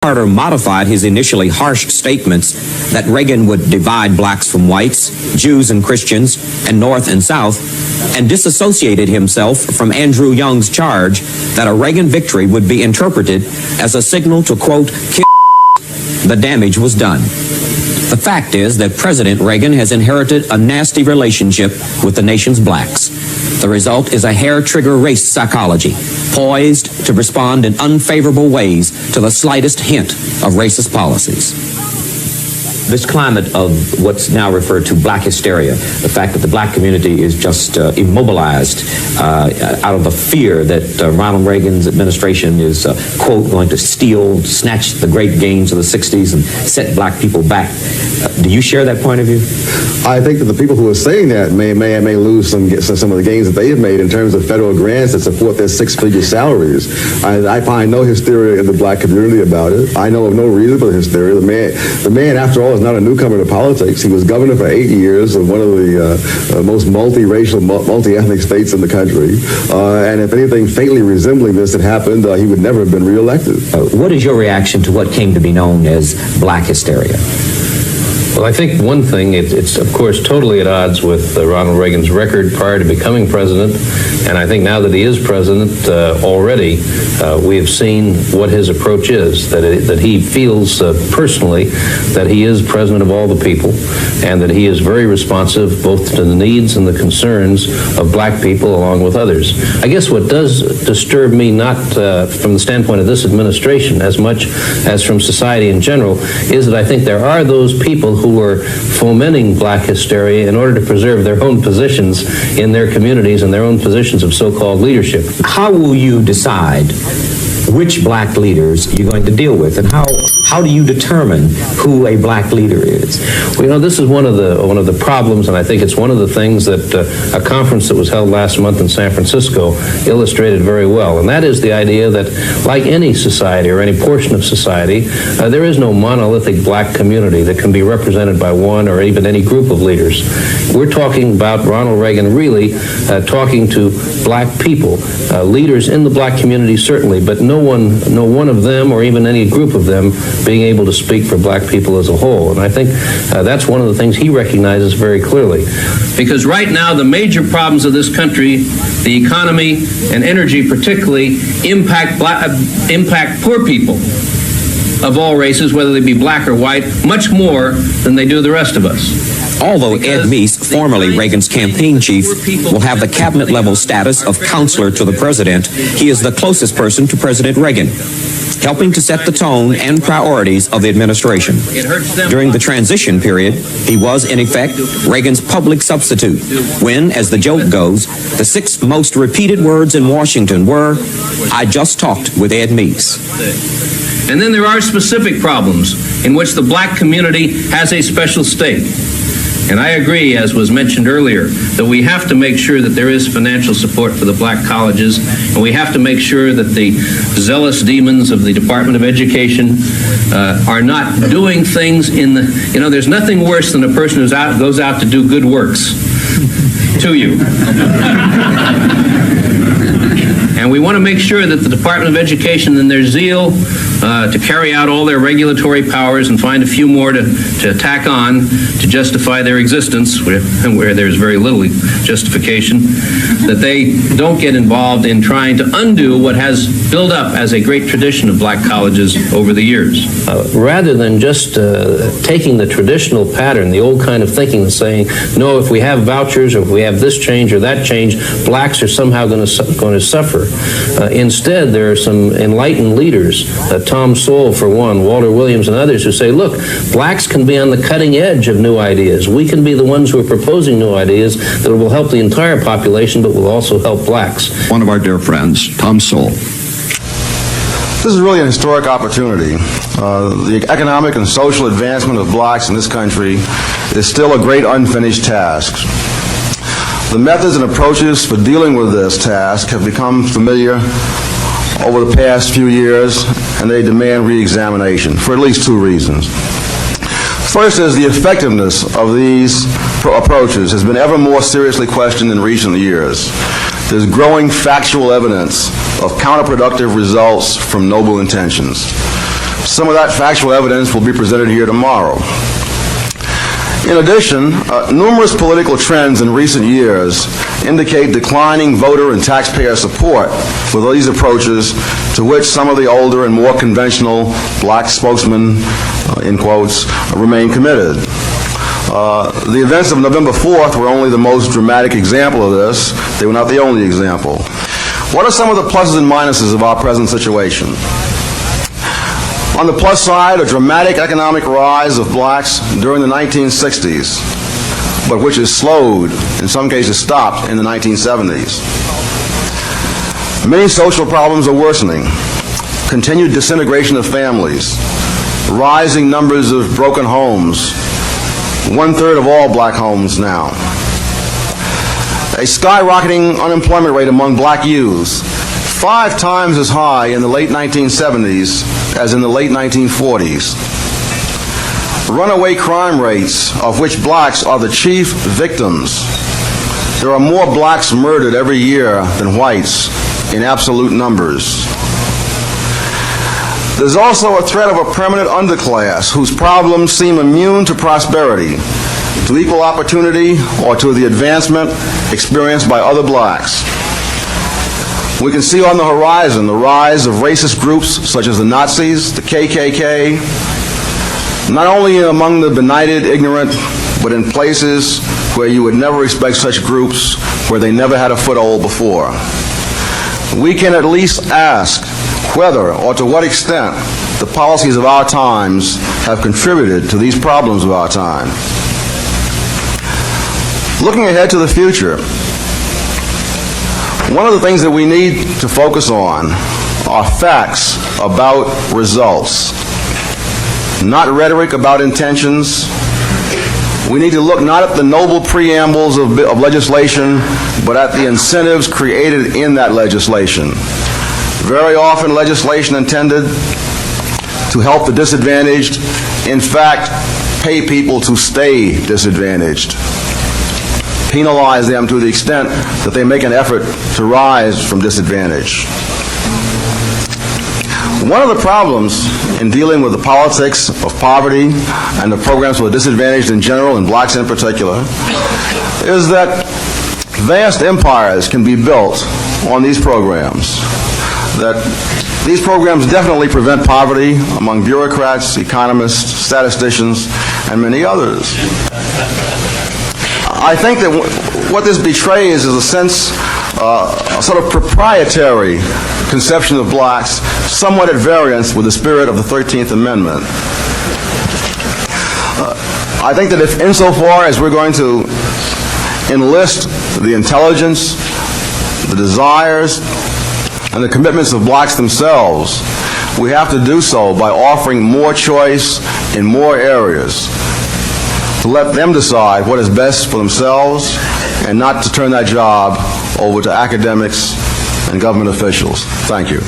Carter modified his initially harsh statements that Reagan would divide blacks from whites, Jews and Christians, and North and South, and disassociated himself from Andrew Young's charge that a Reagan victory would be interpreted as a signal to, quote, kill. The damage was done. The fact is that President Reagan has inherited a nasty relationship with the nation's blacks. The result is a hair-trigger race psychology, poised to respond in unfavorable ways to the slightest hint of racist policies. This climate of what's now referred to black hysteria, the fact that the black community is just immobilized out of the fear that Ronald Reagan's administration is, quote, going to snatch the great gains of the 60s and set black people back. Do you share that point of view? I think that the people who are saying that may lose some of the gains that they have made in terms of federal grants that support their six-figure salaries. I find no hysteria in the black community about it. I know of no reason for the hysteria. The man, after all, is not a newcomer to politics. He was governor for 8 years of one of the most multiracial, multi-ethnic states in the country. And if anything faintly resembling this had happened, he would never have been reelected. What is your reaction to what came to be known as black hysteria? Well, I think one thing, it's of course totally at odds with Ronald Reagan's record prior to becoming president, and I think now that he is president, already we have seen what his approach is, that he feels personally that he is president of all the people, and that he is very responsive both to the needs and the concerns of black people along with others. I guess what does disturb me, not from the standpoint of this administration as much as from society in general, is that I think there are those people who are fomenting black hysteria in order to preserve their own positions in their communities and their own positions of so-called leadership. How will you decide which black leaders you're going to deal with, and how do you determine who a black leader is? Well, you know, this is one of the problems, and I think it's one of the things that a conference that was held last month in San Francisco illustrated very well, and that is the idea that, like any society or any portion of society, there is no monolithic black community that can be represented by one or even any group of leaders. We're talking about Ronald Reagan really talking to black people, leaders in the black community certainly, but no one of them or even any group of them being able to speak for black people as a whole. And I think that's one of the things he recognizes very clearly. Because right now the major problems of this country, the economy and energy particularly, impact poor people of all races, whether they be black or white, much more than they do the rest of us. Although Ed Meese, formerly Reagan's campaign chief, will have the cabinet-level status of counselor to the president, he is the closest person to President Reagan, helping to set the tone and priorities of the administration. During the transition period, he was, in effect, Reagan's public substitute, when, as the joke goes, the 6 most repeated words in Washington were, "I just talked with Ed Meese." And then there are specific problems in which the black community has a special stake. And I agree, as was mentioned earlier, that we have to make sure that there is financial support for the black colleges, and we have to make sure that the zealous demons of the Department of Education are not doing things in the, you know, there's nothing worse than a person who goes out to do good works to you. And we want to make sure that the Department of Education, in their zeal to carry out all their regulatory powers and find a few more to tack on to justify their existence, where there's very little justification, that they don't get involved in trying to undo what has built up as a great tradition of black colleges over the years. Rather than just taking the traditional pattern, the old kind of thinking and saying, no, if we have vouchers or if we have this change or that change, blacks are somehow going to suffer. Instead, there are some enlightened leaders, Tom Sowell for one, Walter Williams and others, who say, look, blacks can be on the cutting edge of new ideas. We can be the ones who are proposing new ideas that will help the entire population but will also help blacks. One of our dear friends, Tom Sowell. This is really an historic opportunity. The economic and social advancement of blacks in this country is still a great unfinished task. The methods and approaches for dealing with this task have become familiar over the past few years, and they demand re-examination for at least 2 reasons. First is the effectiveness of these approaches has been ever more seriously questioned in recent years. There's growing factual evidence of counterproductive results from noble intentions. Some of that factual evidence will be presented here tomorrow. In addition, numerous political trends in recent years indicate declining voter and taxpayer support for these approaches, to which some of the older and more conventional black spokesmen, in quotes, remain committed. The events of November 4th were only the most dramatic example of this. They were not the only example. What are some of the pluses and minuses of our present situation? On the plus side, a dramatic economic rise of blacks during the 1960s, but which is slowed, in some cases stopped, in the 1970s. Many social problems are worsening. Continued disintegration of families, rising numbers of broken homes, 1/3 of all black homes now. A skyrocketing unemployment rate among black youths, 5 times as high in the late 1970s as in the late 1940s. Runaway crime rates, of which blacks are the chief victims. There are more blacks murdered every year than whites in absolute numbers. There's also a threat of a permanent underclass whose problems seem immune to prosperity, to equal opportunity, or to the advancement experienced by other blacks. We can see on the horizon the rise of racist groups such as the Nazis, the KKK, not only among the benighted, ignorant, but in places where you would never expect such groups, where they never had a foothold before. We can at least ask whether or to what extent the policies of our times have contributed to these problems of our time. Looking ahead to the future, one of the things that we need to focus on are facts about results, not rhetoric about intentions. We need to look not at the noble preambles of legislation, but at the incentives created in that legislation. Very often legislation intended to help the disadvantaged, in fact, pay people to stay disadvantaged, penalize them to the extent that they make an effort to rise from disadvantage. One of the problems in dealing with the politics of poverty and the programs for the disadvantaged in general, and blacks in particular, is that vast empires can be built on these programs. That these programs definitely prevent poverty among bureaucrats, economists, statisticians, and many others. I think that what this betrays is a sense, a sort of proprietary conception of blacks, somewhat at variance with the spirit of the 13th Amendment. I think that if insofar as we're going to enlist the intelligence, the desires, and the commitments of blacks themselves, we have to do so by offering more choice in more areas, to let them decide what is best for themselves and not to turn that job over to academics and government officials. Thank you.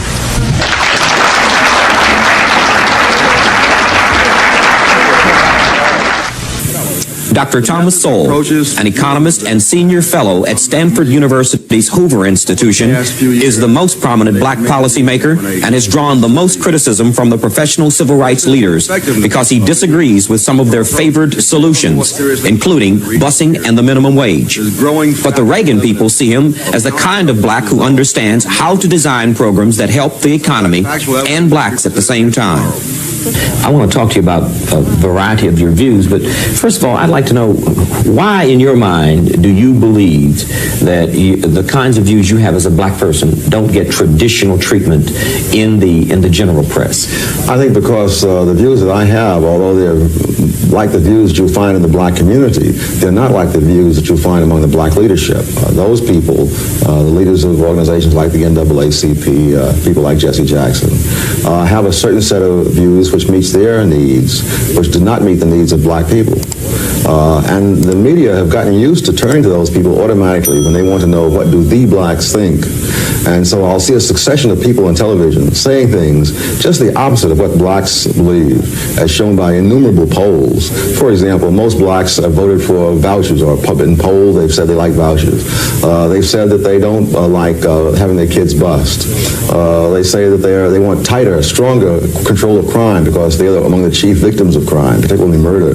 Dr. Thomas Sowell, an economist and senior fellow at Stanford University's Hoover Institution, is the most prominent black policymaker and has drawn the most criticism from the professional civil rights leaders because he disagrees with some of their favored solutions, including busing and the minimum wage. But the Reagan people see him as the kind of black who understands how to design programs that help the economy and blacks at the same time. I want to talk to you about a variety of your views, but first of all, I'd like to know why, in your mind, do you believe that the kinds of views you have as a black person don't get traditional treatment in the general press? I think because the views that I have, although they're like the views that you'll find in the black community, they're not like the views that you'll find among the black leadership. Those people, the leaders of organizations like the NAACP, people like Jesse Jackson, have a certain set of views which meets meets their needs, which do not meet the needs of black people. And the media have gotten used to turning to those people automatically when they want to know what do the blacks think. And so I'll see a succession of people on television saying things just the opposite of what blacks believe, as shown by innumerable polls. For example, most blacks have voted for vouchers, or in polls they've said they like vouchers. They've said that they don't like having their kids bused. They say that they want tighter, stronger control of crime because they are among the chief victims of crime, particularly murder.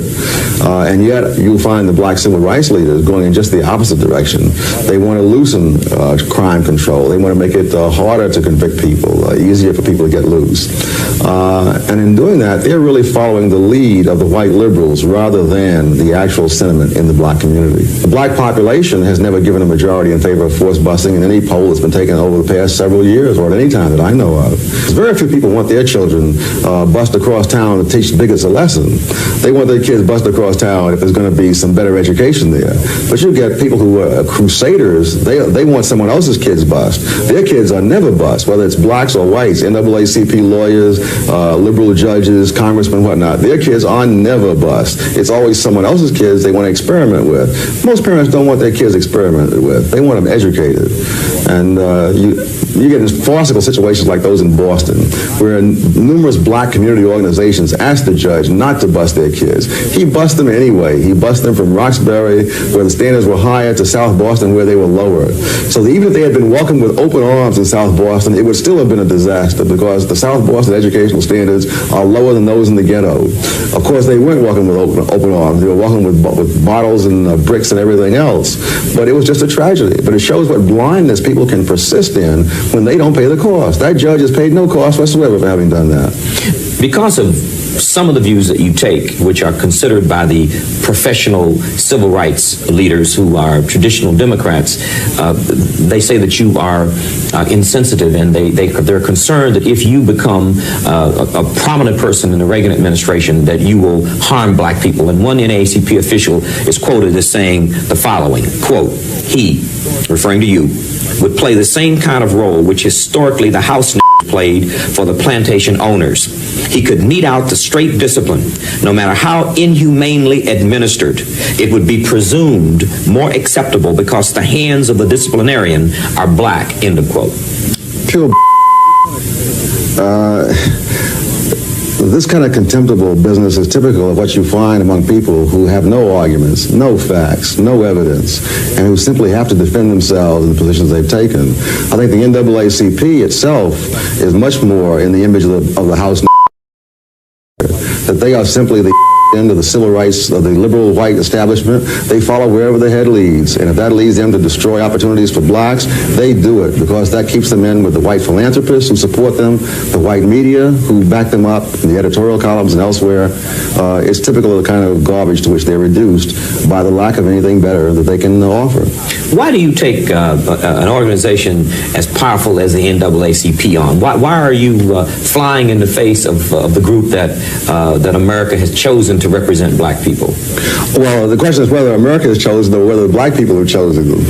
And yet you'll find the black civil rights leaders going in just the opposite direction. They want to loosen crime control. They want to make it harder to convict people, easier for people to get loose. And in doing that, they're really following the lead of the white liberals rather than the actual sentiment in the black community. The black population has never given a majority in favor of forced busing in any poll that's been taken over the past several years, or at any time that I know of. Very few people want their children bused across town to teach bigots a lesson. They want their kids bused across town if there's going to be some better education there. But you get people who are crusaders, they want someone else's kids bused. Their kids are never bused, whether it's blacks or whites, NAACP lawyers, liberal judges, congressmen, whatnot. Their kids are never bused. It's always someone else's kids they want to experiment with. Most parents don't want their kids experimented with. They want them educated. And you get in farcical situations like those in Boston, where numerous black community organizations asked the judge not to bust their kids. He busted them anyway. He busted them from Roxbury, where the standards were higher, to South Boston, where they were lower. So even if they had been welcomed with open arms in South Boston, it would still have been a disaster because the South Boston educational standards are lower than those in the ghetto. Of course, they weren't welcomed with open arms. They were welcomed with bottles and bricks and everything else. But it was just a tragedy. But it shows what blindness people can persist in when they don't pay the cost. That judge has paid no cost whatsoever for having done that. Because of some of the views that you take, which are considered by the professional civil rights leaders who are traditional Democrats, they say that you are insensitive, and they're concerned that if you become a prominent person in the Reagan administration, that you will harm black people. And one NAACP official is quoted as saying the following, quote, "He," referring to you, "would play the same kind of role which historically the House played for the plantation owners. He could mete out the straight discipline, no matter how inhumanely administered. It would be presumed more acceptable because the hands of the disciplinarian are black," end of quote. Pure This kind of contemptible business is typical of what you find among people who have no arguments, no facts, no evidence, and who simply have to defend themselves in the positions they've taken. I think the NAACP itself is much more in the image of the House, that they are simply the end of the civil rights of the liberal white establishment. They follow wherever the head leads, and if that leads them to destroy opportunities for blacks, they do it because that keeps them in with the white philanthropists who support them, the white media who back them up in the editorial columns and elsewhere. It's typical of the kind of garbage to which they're reduced by the lack of anything better that they can offer. Why do you take an organization as powerful as the NAACP on? Why are you flying in the face of the group that America has chosen to represent black people? Well, the question is whether America has chosen them or whether black people have chosen them.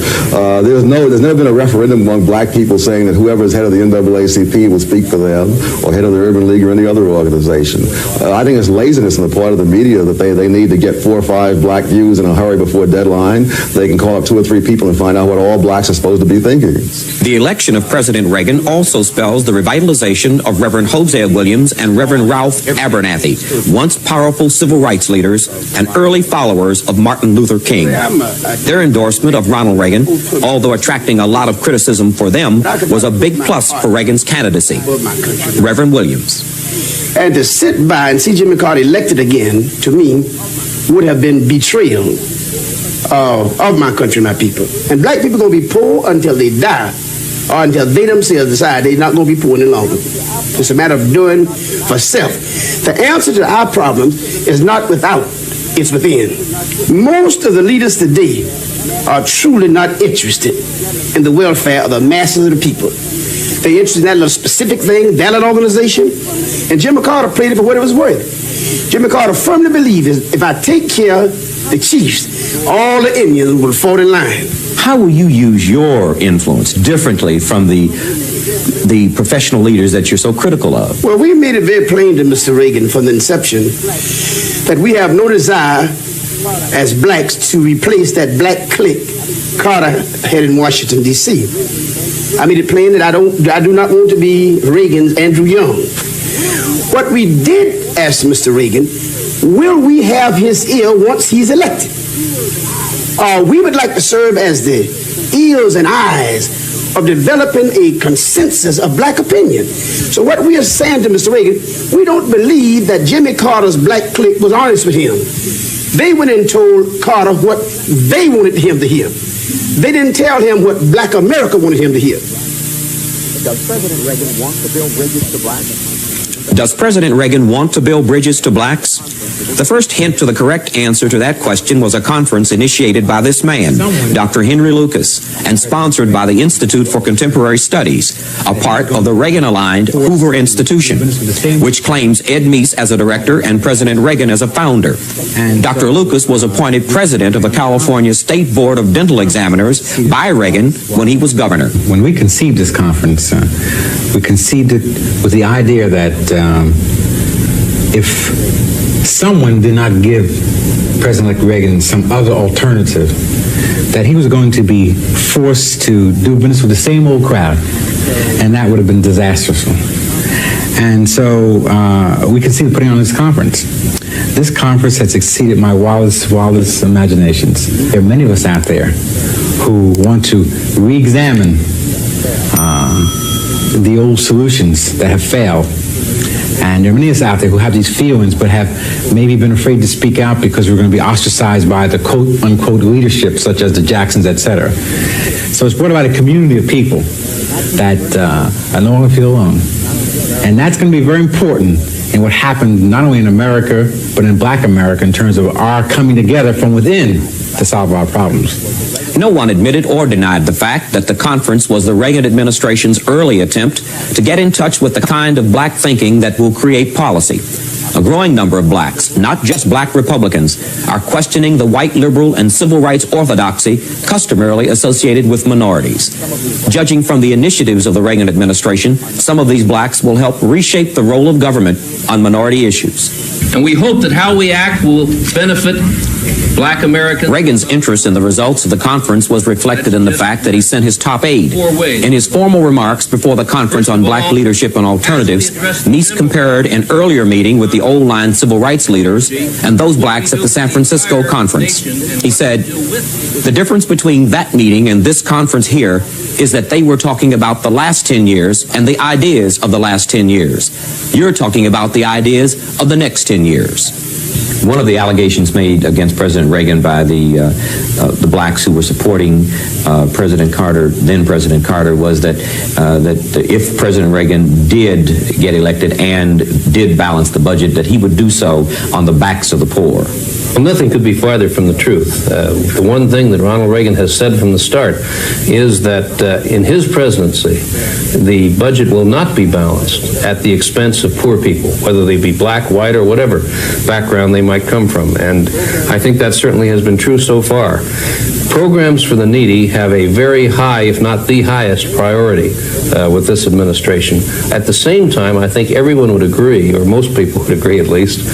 There's never been a referendum among black people saying that whoever is head of the NAACP will speak for them, or head of the Urban League or any other organization. I think it's laziness on the part of the media that they need to get 4 or 5 black views in a hurry before a deadline. They can call up 2 or 3 people and find out what all blacks are supposed to be thinking. The election of President Reagan also spells the revitalization of Reverend Hosea Williams and Reverend Ralph Abernathy, once powerful civil rights leaders and early followers of Martin Luther King. Their endorsement of Ronald Reagan, although attracting a lot of criticism for them, was a big plus for Reagan's candidacy. Reverend Williams. And to sit by and see Jimmy Carter elected again, to me, would have been betrayal of my country, my people. And black people are going to be poor until they die, or until they themselves decide they're not going to be poor any longer. It's a matter of doing for self. The answer to our problem is not without, it's within. Most of the leaders today are truly not interested in the welfare of the masses of the people. They interested in that little specific thing, that little organization. And Jimmy Carter played it for what it was worth. Jimmy Carter firmly believed if I take care of the chiefs, all the Indians will fall in line. How will you use your influence differently from the professional leaders that you're so critical of? Well, we made it very plain to Mr. Reagan from the inception that we have no desire as blacks to replace that black clique Carter had in Washington, D.C. I made it plain that I do not want to be Reagan's Andrew Young. What we did ask Mr. Reagan, will we have his ear once he's elected? We would like to serve as the ears and eyes of developing a consensus of black opinion. So what we are saying to Mr. Reagan, we don't believe that Jimmy Carter's black clique was honest with him. They went and told Carter what they wanted him to hear. They didn't tell him what black America wanted him to hear. Does President Reagan want to build bridges to blacks? Does President Reagan want to build bridges to blacks? The first hint to the correct answer to that question was a conference initiated by this man, Dr. Henry Lucas, and sponsored by the Institute for Contemporary Studies, a part of the Reagan-aligned Hoover Institution, which claims Ed Meese as a director and President Reagan as a founder. Dr. Lucas was appointed president of the California State Board of Dental Examiners by Reagan when he was governor. When we conceived this conference, we conceived it with the idea that if someone did not give President-elect Reagan some other alternative, that he was going to be forced to do business with the same old crowd, and that would have been disastrous. And so we considered putting on this conference. This conference has exceeded my wildest imaginations. There are many of us out there who want to re-examine the old solutions that have failed. And there are many of us out there who have these feelings but have maybe been afraid to speak out because we're going to be ostracized by the quote-unquote leadership, such as the Jacksons, etc. So it's brought about a community of people that are no longer feel alone. And that's going to be very important in what happened not only in America, but in black America in terms of our coming together from within to solve our problems. No one admitted or denied the fact that the conference was the Reagan administration's early attempt to get in touch with the kind of black thinking that will create policy. A growing number of blacks, not just black Republicans, are questioning the white liberal and civil rights orthodoxy customarily associated with minorities. Judging from the initiatives of the Reagan administration, some of these blacks will help reshape the role of government on minority issues. And we hope that how we act will benefit black Americans. Reagan's interest in the results of the conference was reflected in the fact that he sent his top aide. In his formal remarks before the conference on black leadership and alternatives, Meese compared an earlier meeting with the old-line civil rights leaders and those blacks at the San Francisco conference. He said, "The difference between that meeting and this conference here is that they were talking about the last 10 years and the ideas of the last 10 years. You're talking about the ideas of the next 10 years. One of the allegations made against President Reagan by the blacks who were supporting President Carter, then President Carter, was that if President Reagan did get elected and did balance the budget, that he would do so on the backs of the poor. Well, nothing could be farther from the truth. The one thing that Ronald Reagan has said from the start is that in his presidency, the budget will not be balanced at the expense of poor people, whether they be black, white, or whatever background they might come from. And I think that certainly has been true so far. Programs for the needy have a very high, if not the highest, priority with this administration. At the same time, I think everyone would agree, or most people would agree at least,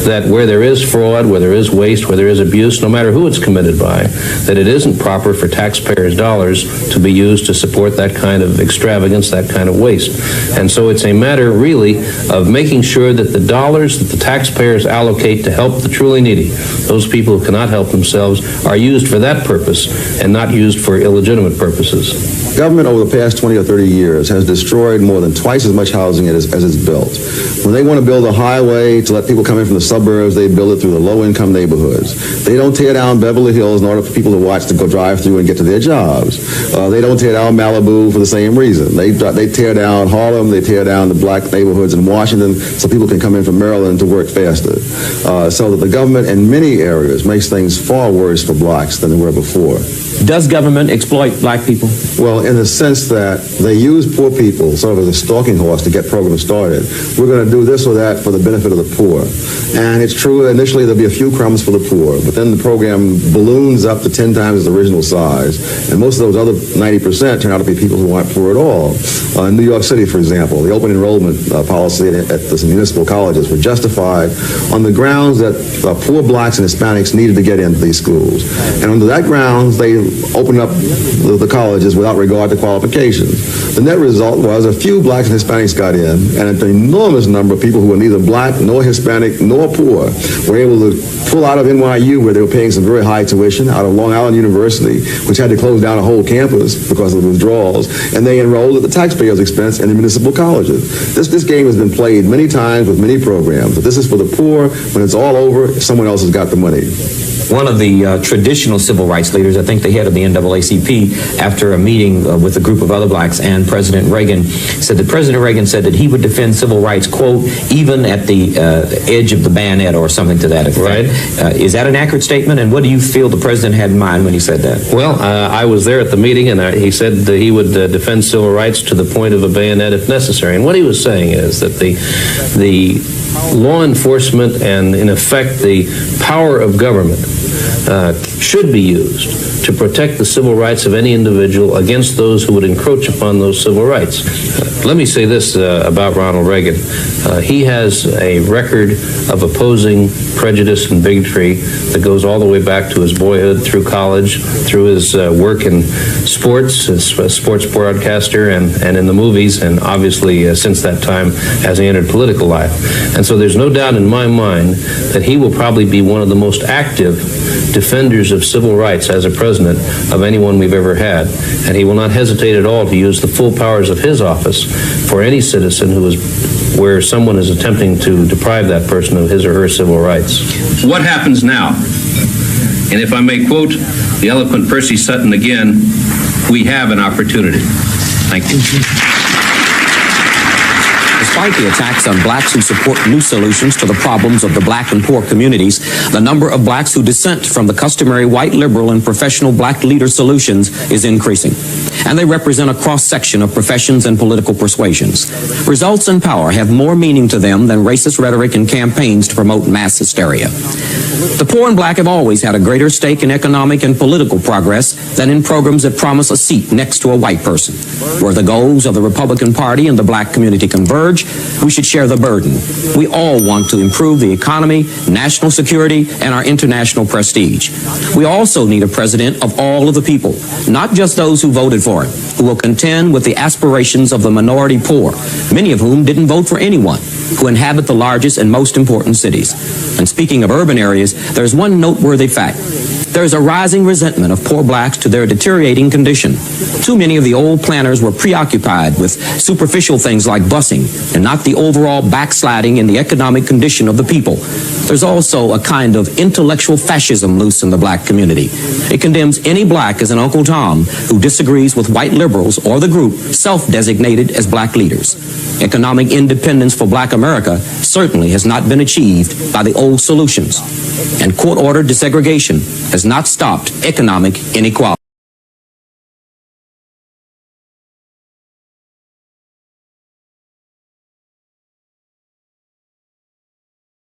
that where there is fraud, where there is waste, where there is abuse, no matter who it's committed by, that it isn't proper for taxpayers' dollars to be used to support that kind of extravagance, that kind of waste. And so it's a matter, really, of making sure that the dollars that the taxpayers allocate to help the truly needy, those people who cannot help themselves, are used for that purpose and not used for illegitimate purposes. Government over the past 20 or 30 years has destroyed more than twice as much housing as it's built. When they want to build a highway to let people come in from the suburbs, they build it through the low-income neighborhoods. They don't tear down Beverly Hills in order for people to watch to go drive through and get to their jobs. They don't tear down Malibu for the same reason. They tear down Harlem, they tear down the black neighborhoods in Washington so people can come in from Maryland to work faster. So that the government in many areas makes things far worse for blacks than they were before. poor. Does government exploit black people? Well, in the sense that they use poor people sort of as a stalking horse to get programs started. We're going to do this or that for the benefit of the poor. And it's true, initially there'll be a few crumbs for the poor, but then the program balloons up to 10 times its original size. And most of those other 90% turn out to be people who aren't poor at all. In New York City, for example, the open enrollment policy at the municipal colleges were justified on the grounds that poor blacks and Hispanics needed to get into these schools. And under that grounds, they opened up the colleges without regard to qualifications. The net result was a few blacks and Hispanics got in, and an enormous number of people who were neither black nor Hispanic nor poor were able to pull out of NYU, where they were paying some very high tuition, out of Long Island University, which had to close down a whole campus because of the withdrawals, and they enrolled at the taxpayers' expense in the municipal colleges. This game has been played many times with many programs, but this is for the poor. When it's all over, someone else has got the money. One of the traditional civil rights leaders, I think the head of the NAACP, after a meeting with a group of other blacks and President Reagan, said that President Reagan said that he would defend civil rights, quote, even at the edge of the bayonet or something to that effect. Right. Is that an accurate statement, and what do you feel the president had in mind when he said that? Well, I was there at the meeting, and he said that he would defend civil rights to the point of a bayonet if necessary. And what he was saying is that the law enforcement and, in effect, the power of government should be used to protect the civil rights of any individual against those who would encroach upon those civil rights. Let me say this about Ronald Reagan. He has a record of opposing prejudice and bigotry that goes all the way back to his boyhood, through college, through his work in sports, as a sports broadcaster, and in the movies, and obviously since that time as he entered political life. And so there's no doubt in my mind that he will probably be one of the most active defenders of civil rights as a president of anyone we've ever had. And he will not hesitate at all to use the full powers of his office for any citizen where someone is attempting to deprive that person of his or her civil rights. What happens now? And if I may quote the eloquent Percy Sutton again, we have an opportunity. Thank you. Despite the attacks on blacks who support new solutions to the problems of the black and poor communities, the number of blacks who dissent from the customary white liberal and professional black leader solutions is increasing. And they represent a cross-section of professions and political persuasions. Results and power have more meaning to them than racist rhetoric and campaigns to promote mass hysteria. The poor and black have always had a greater stake in economic and political progress than in programs that promise a seat next to a white person. Where the goals of the Republican Party and the black community converge, we should share the burden. We all want to improve the economy, national security, and our international prestige. We also need a president of all of the people, not just those who voted for him, who will contend with the aspirations of the minority poor, many of whom didn't vote for anyone, who inhabit the largest and most important cities. And speaking of urban areas, there's one noteworthy fact. There is a rising resentment of poor blacks to their deteriorating condition. Too many of the old planners were preoccupied with superficial things like busing and not the overall backsliding in the economic condition of the people. There's also a kind of intellectual fascism loose in the black community. It condemns any black as an Uncle Tom who disagrees with white liberals or the group self-designated as black leaders. Economic independence for black America certainly has not been achieved by the old solutions. And court-ordered desegregation has not stopped economic inequality.